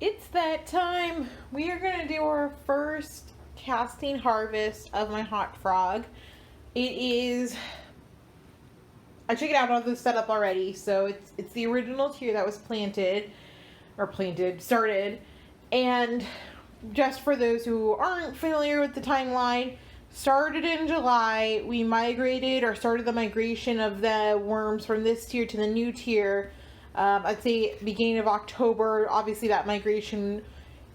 It's that time. We are going to do our first casting harvest of my hot frog. It is, I took it out of the setup already, so it's the original tier that was started. And just for those who aren't familiar with the timeline, started in July. We migrated or started the migration of the worms from this tier to the new tier. I'd say beginning of October. Obviously, that migration,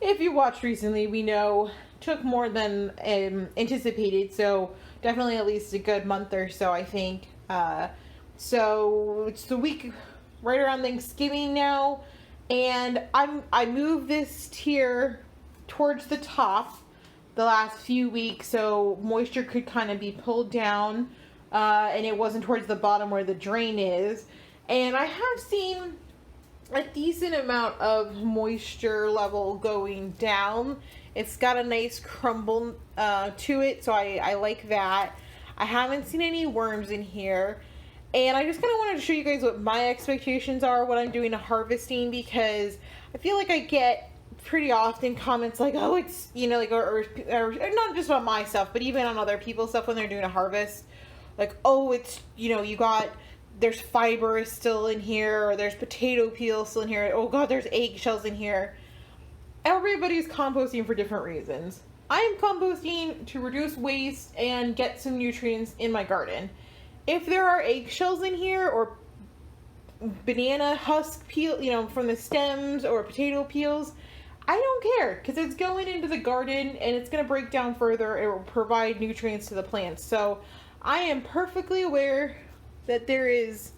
if you watched recently, we know took more than anticipated. So definitely at least a good month or so, I think. So it's the week right around Thanksgiving now, and I moved this tier towards the top the last few weeks, so moisture could kind of be pulled down, and it wasn't towards the bottom where the drain is. And I have seen a decent amount of moisture level going down. It's got a nice crumble to it, so I like that. I haven't seen any worms in here. And I just kind of wanted to show you guys what my expectations are when I'm doing a harvesting, because I feel like I get pretty often comments like, oh, it's, you know, like, or not just on my stuff, but even on other people's stuff when they're doing a harvest. Like, oh, it's, you know, there's fiber still in here, or there's potato peel still in here. Oh God, there's eggshells in here. Everybody's composting for different reasons. I am composting to reduce waste and get some nutrients in my garden. If there are eggshells in here, or banana husk peel, you know, from the stems, or potato peels, I don't care, because it's going into the garden and it's going to break down further. It will provide nutrients to the plants. So I am perfectly aware that there is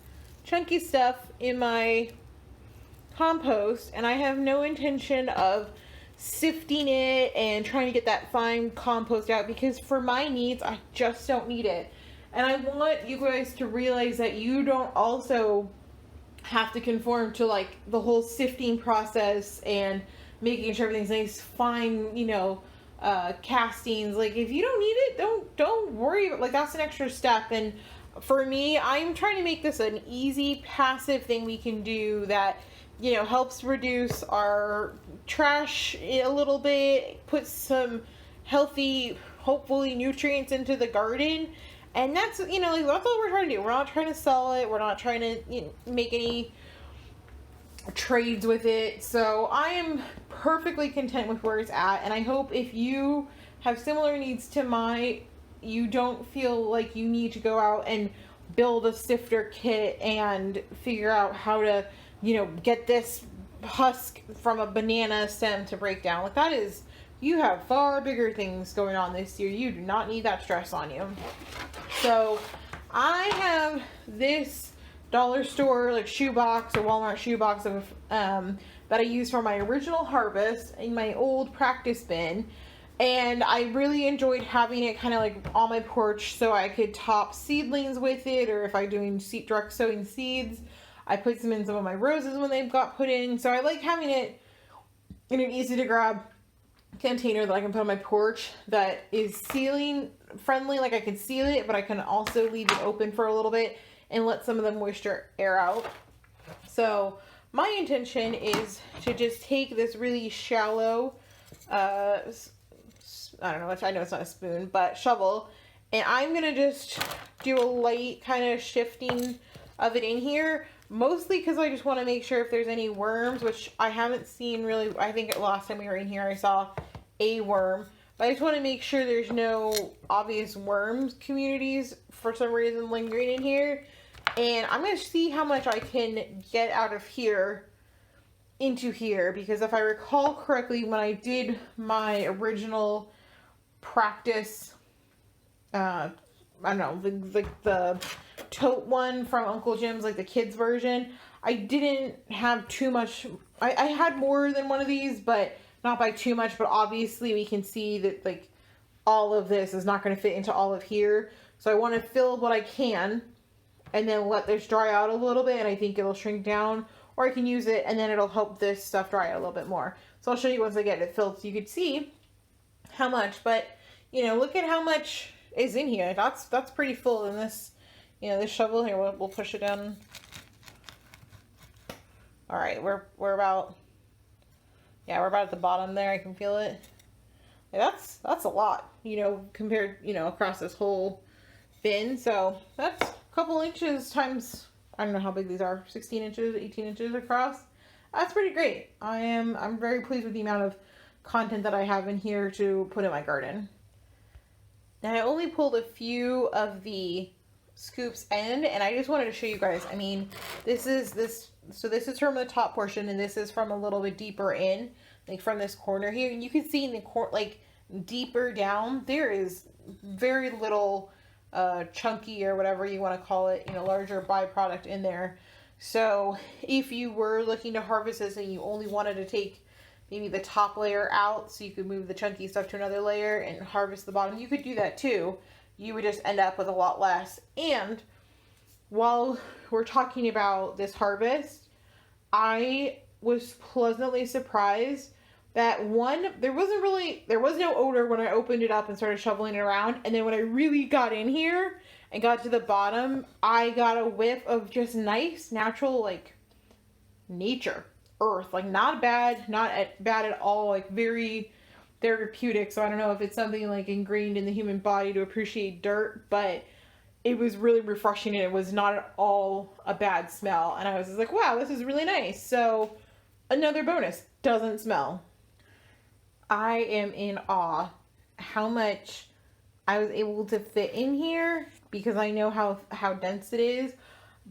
chunky stuff in my compost, and I have no intention of sifting it and trying to get that fine compost out, because for my needs, I just don't need it. And I want you guys to realize that you don't also have to conform to like the whole sifting process and making sure everything's nice, fine, you know, castings. Like, if you don't need it, don't worry about, like, that's an extra step. And for me, I'm trying to make this an easy, passive thing we can do that, you know, helps reduce our trash a little bit, puts some healthy, hopefully, nutrients into the garden. And that's, you know, like, that's all we're trying to do. We're not trying to sell it. We're not trying to, you know, make any trades with it. So I am perfectly content with where it's at. And I hope if you have similar needs to you don't feel like you need to go out and build a sifter kit and figure out how to, you know, get this husk from a banana stem to break down. Like, that is, you have far bigger things going on this year. You do not need that stress on you. So I have this dollar store, like, shoebox or Walmart shoebox of that I used for my original harvest in my old practice bin. And I really enjoyed having it kind of like on my porch, so I could top seedlings with it, or if I'm doing direct sowing seeds, I put some in some of my roses when they've got put in. So I like having it in an easy to grab container that I can put on my porch that is ceiling friendly. Like, I can seal it, but I can also leave it open for a little bit and let some of the moisture air out. So my intention is to just take this really shallow, I don't know, I know it's not a spoon, but shovel, and I'm going to just do a light kind of shifting of it in here, mostly because I just want to make sure if there's any worms, which I haven't seen really. I think last time we were in here I saw a worm, but I just want to make sure there's no obvious worms communities for some reason lingering in here. And I'm going to see how much I can get out of here into here, because if I recall correctly, when I did my original practice, I don't know, the tote one from Uncle Jim's, like the kids version, I didn't have too much. I had more than one of these, but not by too much. But obviously we can see that, like, all of this is not going to fit into all of here. So I want to fill what I can and then let this dry out a little bit, and I think it'll shrink down, or I can use it and then it'll help this stuff dry out a little bit more. So I'll show you once I get it filled so you can see how much. But, you know, look at how much is in here. That's pretty full. And this, you know, this shovel here, we'll push it down. All right, we're about Yeah, we're about at the bottom there. I can feel it. Yeah, that's a lot, you know, compared, you know, across this whole bin. So that's a couple inches times, I don't know how big these are, 16 inches, 18 inches across. That's pretty great. I'm very pleased with the amount of content that I have in here to put in my garden. Now I only pulled a few of the scoops in, and I just wanted to show you guys. I mean, this is from the top portion, and this is from a little bit deeper in, like from this corner here. And you can see in the like deeper down, there is very little chunky or whatever you want to call it, you know, larger byproduct in there. So if you were looking to harvest this and you only wanted to take maybe the top layer out so you could move the chunky stuff to another layer and harvest the bottom, you could do that too. You would just end up with a lot less. And while we're talking about this harvest, I was pleasantly surprised that one, there was no odor when I opened it up and started shoveling it around. And then when I really got in here and got to the bottom, I got a whiff of just nice, natural, like, nature, earth. Like, not bad, bad at all, like, very therapeutic. So I don't know if it's something, like, ingrained in the human body to appreciate dirt, but it was really refreshing, and it was not at all a bad smell. And I was just like, wow, this is really nice. So another bonus, doesn't smell. I am in awe how much I was able to fit in here, because I know how dense it is,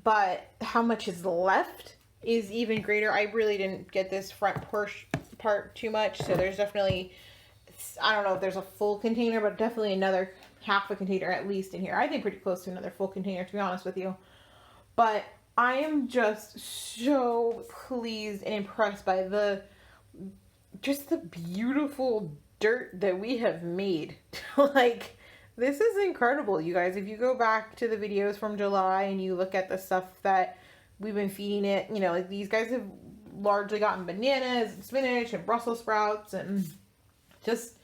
but how much is left is even greater. I really didn't get this front part too much, so there's definitely, I don't know if there's a full container, but definitely another half a container at least in here. I think pretty close to another full container, to be honest with you. But I am just so pleased and impressed by just the beautiful dirt that we have made. Like, this is incredible, you guys. If you go back to the videos from July and you look at the stuff that we've been feeding it, you know, like, these guys have largely gotten bananas and spinach and Brussels sprouts and just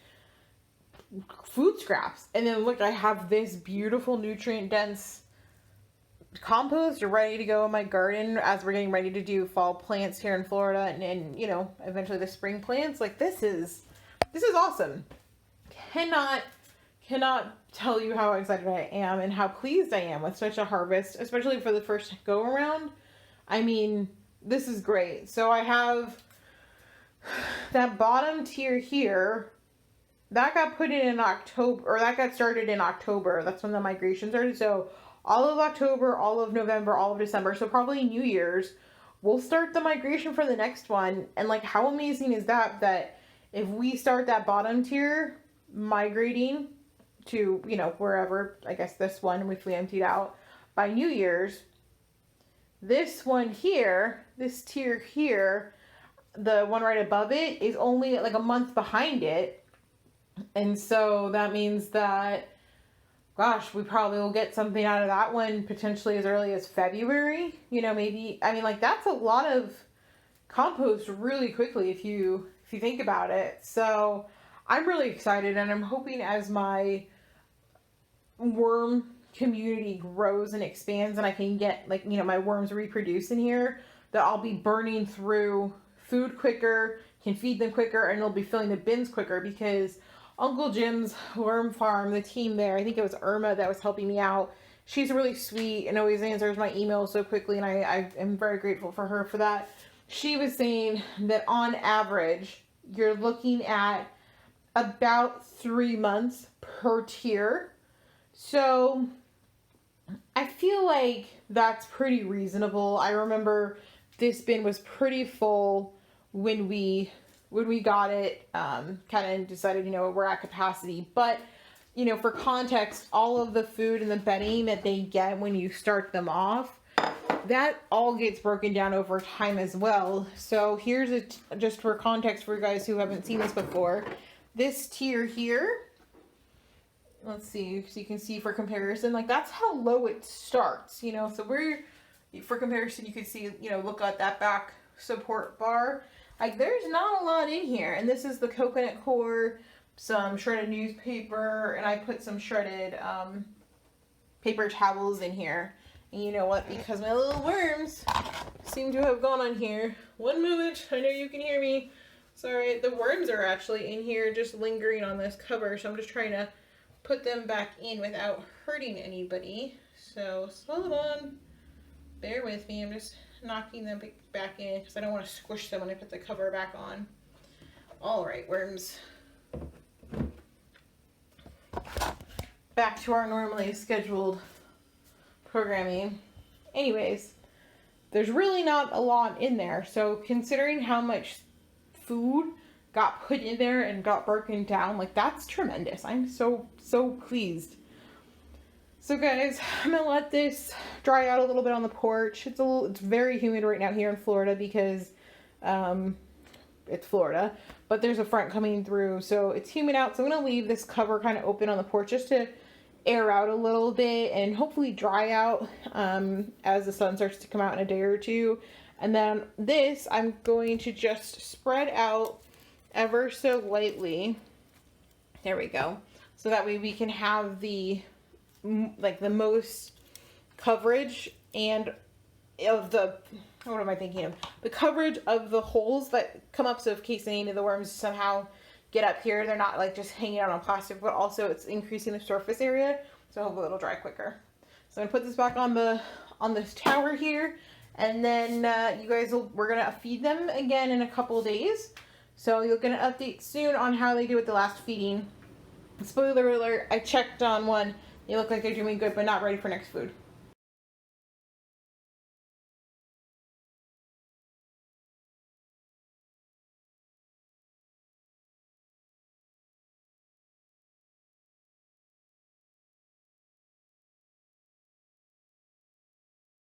food scraps. And then look, I have this beautiful nutrient dense compost ready to go in my garden as we're getting ready to do fall plants here in Florida, and you know, eventually the spring plants. Like, this is awesome. Cannot tell you how excited I am and how pleased I am with such a harvest, especially for the first go around. I mean, this is great. So I have that bottom tier here that got put in October, or that got started in October. That's when the migration started. So all of October, all of November, all of December, so probably New Year's, we'll start the migration for the next one. And like, how amazing is that if we start that bottom tier migrating to, you know, wherever, I guess this one, which we emptied out, by New Year's, this one here, this tier here, the one right above it, is only like a month behind it. And so that means that, gosh, we probably will get something out of that one potentially as early as February. You know, maybe, I mean, like, that's a lot of compost really quickly if you think about it. So I'm really excited, and I'm hoping as my worm community grows and expands and I can get, like, you know, my worms reproduce in here, that I'll be burning through food quicker, can feed them quicker, and it'll be filling the bins quicker, because Uncle Jim's worm farm, the team there, I think it was Irma that was helping me out. She's really sweet and always answers my emails so quickly, and I am very grateful for her for that. She was saying that on average, you're looking at about 3 months per tier. So I feel like that's pretty reasonable. I remember this bin was pretty full when we got it, kind of decided, you know, we're at capacity. But, you know, for context, all of the food and the bedding that they get when you start them off, that all gets broken down over time as well. So here's just for context for you guys who haven't seen this before. This tier here, let's see, so you can see for comparison, like, that's how low it starts, you know. So for comparison, you can see, you know, look at that back support bar. Like, there's not a lot in here. And this is the coconut coir, some shredded newspaper, and I put some shredded paper towels in here. And you know what? Because my little worms seem to have gone on here. One moment, I know you can hear me. Sorry, the worms are actually in here just lingering on this cover, so I'm just trying to put them back in without hurting anybody. So hold on, bear with me. I'm just knocking them back in because I don't want to squish them when I put the cover back on. All right, worms. Back to our normally scheduled programming. Anyways, there's really not a lot in there, so considering how much food got put in there and got broken down, like, that's tremendous. I'm so pleased. So guys, I'm gonna let this dry out a little bit on the porch. It's very humid right now here in Florida because it's Florida, but there's a front coming through, so it's humid out. So I'm gonna leave this cover kind of open on the porch just to air out a little bit and hopefully dry out as the sun starts to come out in a day or two. And then this, I'm going to just spread out ever so lightly. There we go. So that way we can have the most coverage and of the, what am I thinking of? The coverage of the holes that come up, so in case any of the worms somehow get up here, they're not like just hanging out on plastic, but also it's increasing the surface area, so hopefully it'll dry quicker. So I'm gonna put this back on this tower here, and then you guys we're gonna feed them again in a couple of days. So you'll get an update soon on how they do with the last feeding. Spoiler alert, I checked on one. They look like they're doing good, but not ready for next food.